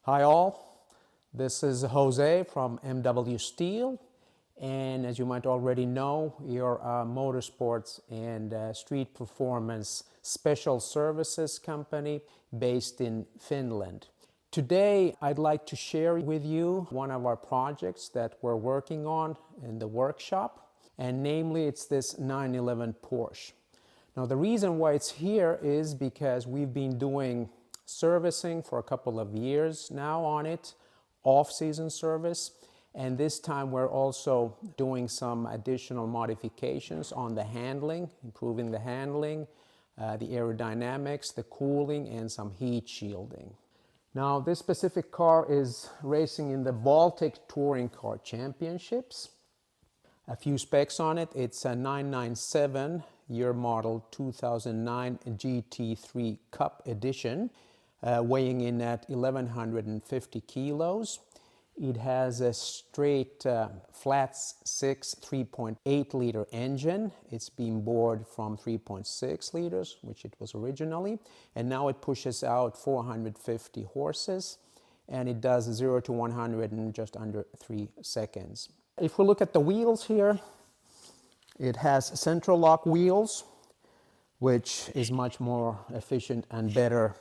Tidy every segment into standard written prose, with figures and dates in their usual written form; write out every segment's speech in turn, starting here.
Hi all, this is Jose from MW Steel, and as you might already know, we are a motorsports and street performance special services company based in Finland. Today I'd like to share with you one of our projects that we're working on in the workshop, and namely it's this 911 Porsche. Now the reason why it's here is because we've been doing servicing for a couple of years now on it, off-season service, and this time we're also doing some additional modifications on the handling, improving the handling, the aerodynamics, the cooling, and some heat shielding. Now this specific car is racing in the Baltic Touring Car Championships. A few specs on it: it's a 997 year model 2009 GT3 Cup edition, weighing in at 1150 kilos. It has a straight flat 6 3.8 liter engine. It's been bored from 3.6 liters, which it was originally, and now it pushes out 450 horses, and it does 0 to 100 in just under 3 seconds. If we look at the wheels here, it has central lock wheels, which is much more efficient and better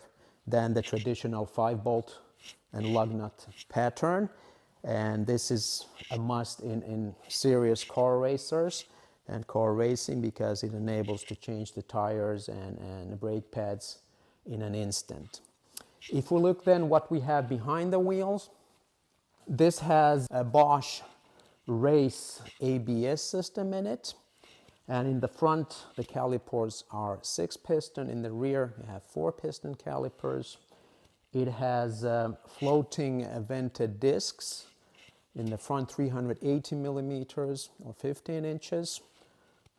than the traditional 5-bolt and lug nut pattern. And this is a must in serious car racers and car racing, because it enables to change the tires and brake pads in an instant. If we look then what we have behind the wheels, this has a Bosch race ABS system in it. And in the front, the calipers are 6 piston. In the rear, you have 4 piston calipers. It has floating vented discs. In the front, 380 millimeters or 15 inches.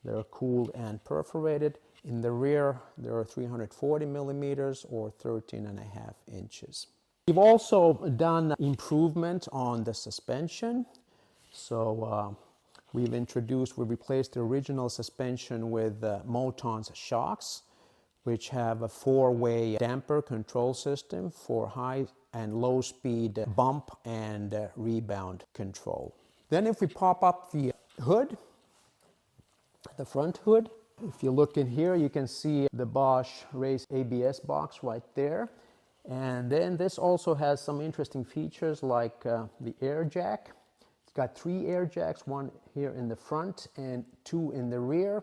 They're cooled and perforated. In the rear, there are 340 millimeters or 13.5 inches. We've also done improvement on the suspension. So we replaced the original suspension with Moton's shocks, which have a 4-way damper control system for high and low speed bump and rebound control. Then if we pop up the hood, the front hood, if you look in here, you can see the Bosch Race ABS box right there. And then this also has some interesting features like the air jack. It's got 3 air jacks, 1 here in the front and 2 in the rear.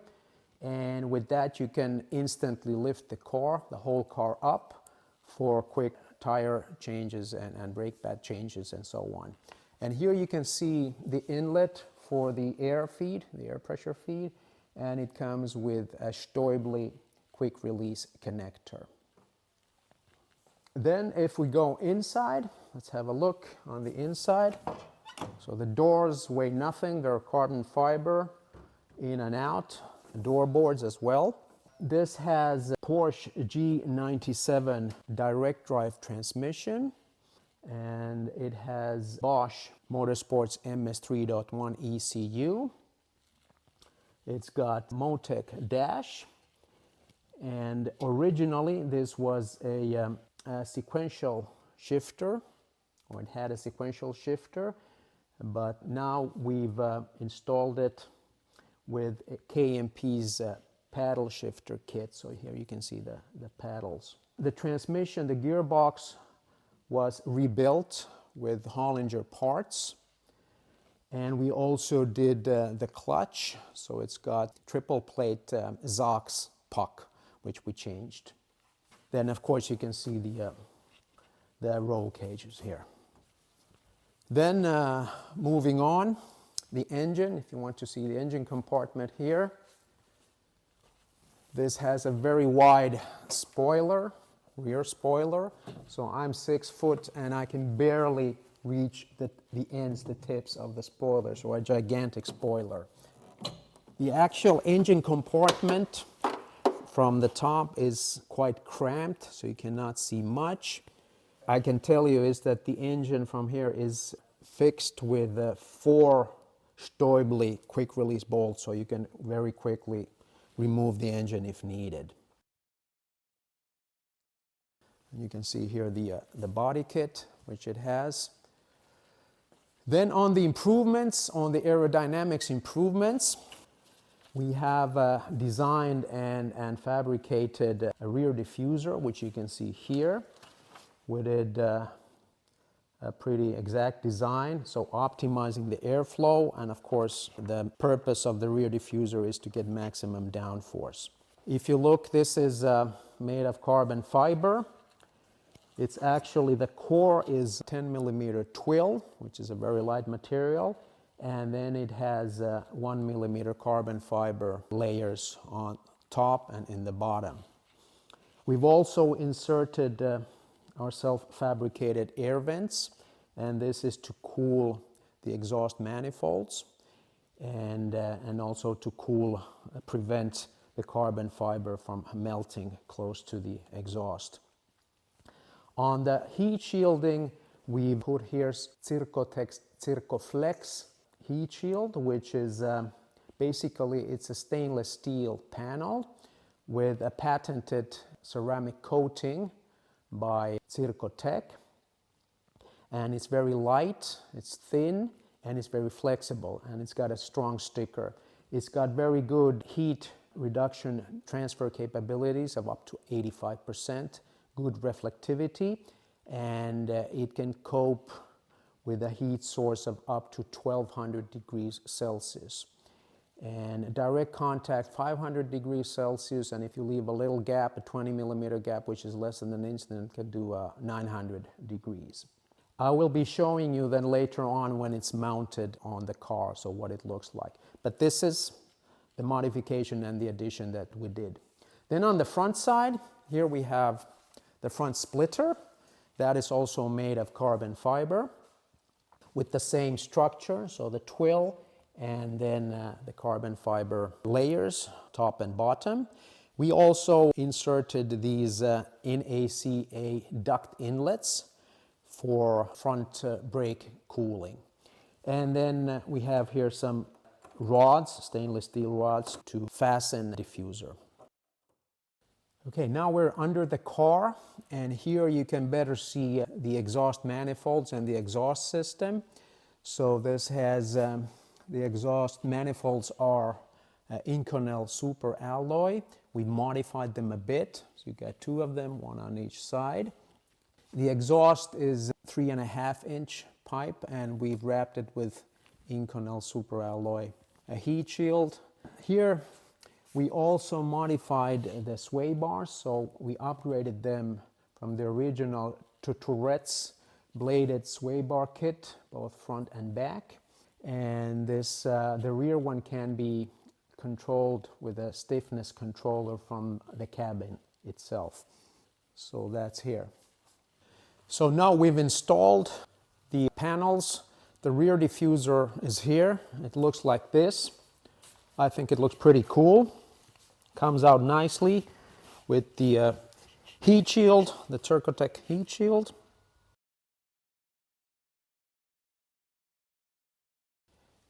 And with that, you can instantly lift the whole car up for quick tire changes and brake pad changes and so on. And here you can see the inlet for the air feed, the air pressure feed, and it comes with a Stoibli quick release connector. Then if we go inside, let's have a look on the inside. So the doors weigh nothing, they're carbon fiber in and out. Door boards as well. This has Porsche G97 direct drive transmission, and it has Bosch Motorsports MS3.1 ECU. It's got Motec dash, and originally this was a sequential shifter, or it had a sequential shifter, but now we've installed it with KMP's paddle shifter kit. So here you can see the paddles. The transmission, the gearbox was rebuilt with Hollinger parts. And we also did the clutch. So it's got triple plate Zox puck, which we changed. Then of course you can see the roll cages here. Then moving on, the engine, if you want to see the engine compartment here. This has a very wide spoiler, rear spoiler. So I'm 6 foot and I can barely reach the ends, the tips of the spoiler, so a gigantic spoiler. The actual engine compartment from the top is quite cramped, so you cannot see much. I can tell you is that the engine from here is fixed with 4 Stoibli quick release bolts, so you can very quickly remove the engine if needed. You can see here the body kit which it has. Then on the improvements, on the aerodynamics improvements, we have designed and fabricated a rear diffuser, which you can see here, with a pretty exact design, so optimizing the airflow, and of course the purpose of the rear diffuser is to get maximum downforce. If you look, this is made of carbon fiber. It's actually, the core is 10 millimeter twill, which is a very light material, and then it has 1 millimeter carbon fiber layers on top and in the bottom. We've also inserted our self-fabricated air vents, and this is to cool the exhaust manifolds and also to prevent the carbon fiber from melting close to the exhaust. On the heat shielding, we put here Zircotec Zircoflex heat shield, which is basically, it's a stainless steel panel with a patented ceramic coating by Zircotec, and it's very light, it's thin, and it's very flexible, and it's got a strong sticker. It's got very good heat reduction transfer capabilities of up to 85%, good reflectivity, and it can cope with a heat source of up to 1200 degrees Celsius. And direct contact 500 degrees Celsius, and if you leave a little gap, a 20 millimeter gap, which is less than an inch, then it can do 900 degrees. I will be showing you then later on when it's mounted on the car, so what it looks like. But this is the modification and the addition that we did. Then on the front side, here we have the front splitter. That is also made of carbon fiber with the same structure, so the twill and then the carbon fiber layers, top and bottom. We also inserted these NACA duct inlets for front brake cooling. And then we have here some rods, stainless steel rods, to fasten the diffuser. Okay, now we're under the car, and here you can better see the exhaust manifolds and the exhaust system. So this has, the exhaust manifolds are Inconel super alloy. We modified them a bit, so you got two of them, one on each side. The exhaust is 3.5 inch pipe, and we've wrapped it with Inconel super alloy. A heat shield. Here we also modified the sway bars, so we upgraded them from the original to Tarett's bladed sway bar kit, both front and back. And this, the rear one can be controlled with a stiffness controller from the cabin itself. So that's here. So now we've installed the panels. The rear diffuser is here. It looks like this. I think it looks pretty cool. Comes out nicely with the heat shield, the Zircotec heat shield.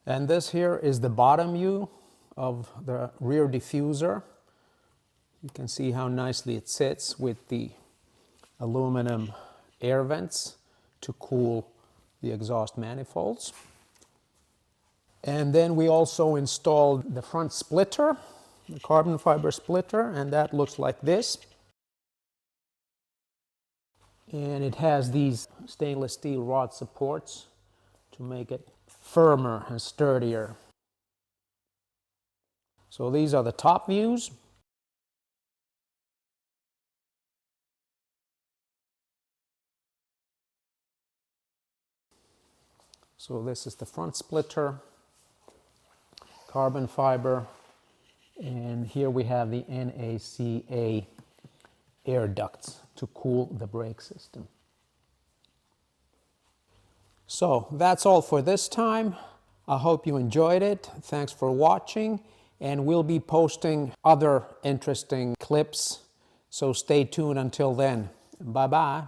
And this here is the bottom view of the rear diffuser. You can see how nicely it sits with the aluminum air vents to cool the exhaust manifolds. And then we also installed the front splitter, the carbon fiber splitter, and that looks like this. And it has these stainless steel rod supports to make it firmer and sturdier. So these are the top views. So this is the front splitter, carbon fiber, and here we have the NACA air ducts to cool the brake system. So that's all for this time. I hope you enjoyed it. Thanks for watching, and we'll be posting other interesting clips, so stay tuned until then. Bye-bye.